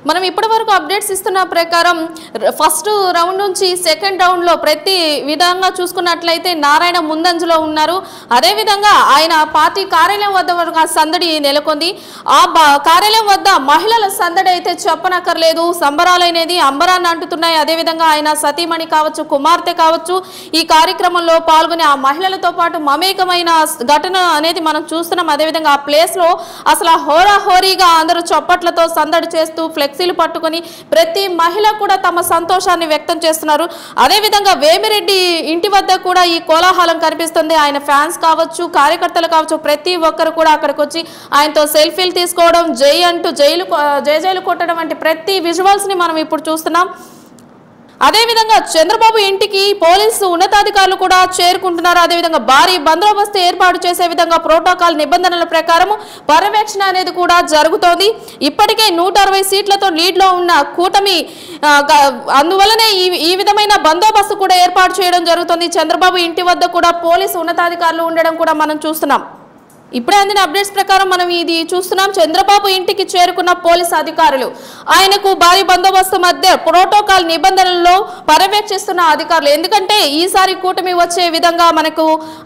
మనం ఇప్పటివరకు అప్డేట్స్ ఇస్తున్న ప్రకారం ఫస్ట్ రౌండ్ నుంచి సెకండ్ రౌండ్లో ప్రతి విధంగా చూసుకున్నట్లయితే నారాయణ ముందంజలో ఉన్నారు. అదేవిధంగా ఆయన పార్టీ కార్యాలయం వద్ద సందడి నెలకొంది. ఆ కార్యాలయం వద్ద మహిళల సందడి అయితే చెప్పనక్కర్లేదు. సంబరాలనేది అంబరాన్ని అంటుతున్నాయి. అదేవిధంగా ఆయన సతీమణి కావచ్చు, కుమార్తె కావచ్చు ఈ కార్యక్రమంలో పాల్గొని ఆ మహిళలతో పాటు మమేకమైన ఘటన అనేది మనం చూస్తున్నాం. అదేవిధంగా ఆ ప్లేస్లో అసలు హోరాహోరీగా అందరూ చప్పట్లతో సందడి చేస్తూ ఫ్లెక్సీలు పట్టుకొని ప్రతి మహిళ కూడా తమ సంతోషాన్ని వ్యక్తం చేస్తున్నారు. అదేవిధంగా వేమిరెడ్డి ఇంటి వద్ద కూడా ఈ కోలాహలం కనిపిస్తుంది. ఆయన ఫ్యాన్స్ కావచ్చు, కార్యకర్తలు కావచ్చు, ప్రతి ఒక్కరు కూడా అక్కడికి వచ్చి ఆయనతో సెల్ఫీలు తీసుకోవడం, జై అంటూ జైలు కొట్టడం వంటి ప్రతి విజువల్స్ని మనం ఇప్పుడు చూస్తున్నాం. అదేవిధంగా చంద్రబాబు ఇంటికి పోలీసు ఉన్నతాధికారులు కూడా చేరుకుంటున్నారు. అదేవిధంగా భారీ బందోబస్తు ఏర్పాటు చేసే విధంగా ప్రోటోకాల్ నిబంధనల ప్రకారం పర్యవేక్షణ అనేది కూడా జరుగుతోంది. ఇప్పటికే 160 సీట్లతో లీడ్లో ఉన్న కూటమి అందువల్లనే ఈ విధమైన బందోబస్తు కూడా ఏర్పాటు చేయడం జరుగుతుంది. చంద్రబాబు ఇంటి వద్ద కూడా పోలీసు ఉన్నతాధికారులు ఉండడం కూడా మనం చూస్తున్నాం. ఇప్పుడే అందిన అప్డేట్స్ ప్రకారం మనం ఇది చూస్తున్నాం. చంద్రబాబు ఇంటికి చేరుకున్న పోలీసు అధికారులు ఆయనకు భారీ బందోబస్తు మధ్య ప్రోటోకాల్ నిబంధనల్లో పర్యవేక్షిస్తున్న అధికారులు. ఎందుకంటే ఈసారి కూటమి వచ్చే విధంగా మనకు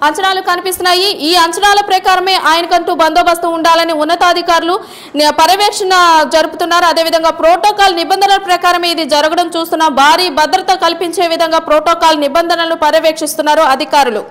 అంచనాలు కనిపిస్తున్నాయి. ఈ అంచనాల ప్రకారమే ఆయనకంటూ బందోబస్తు ఉండాలని ఉన్నతాధికారులు పర్యవేక్షణ జరుపుతున్నారు. అదేవిధంగా ప్రోటోకాల్ నిబంధనల ప్రకారమే ఇది జరగడం చూస్తున్నాం. భారీ భద్రత కల్పించే విధంగా ప్రోటోకాల్ నిబంధనలు పర్యవేక్షిస్తున్నారు అధికారులు.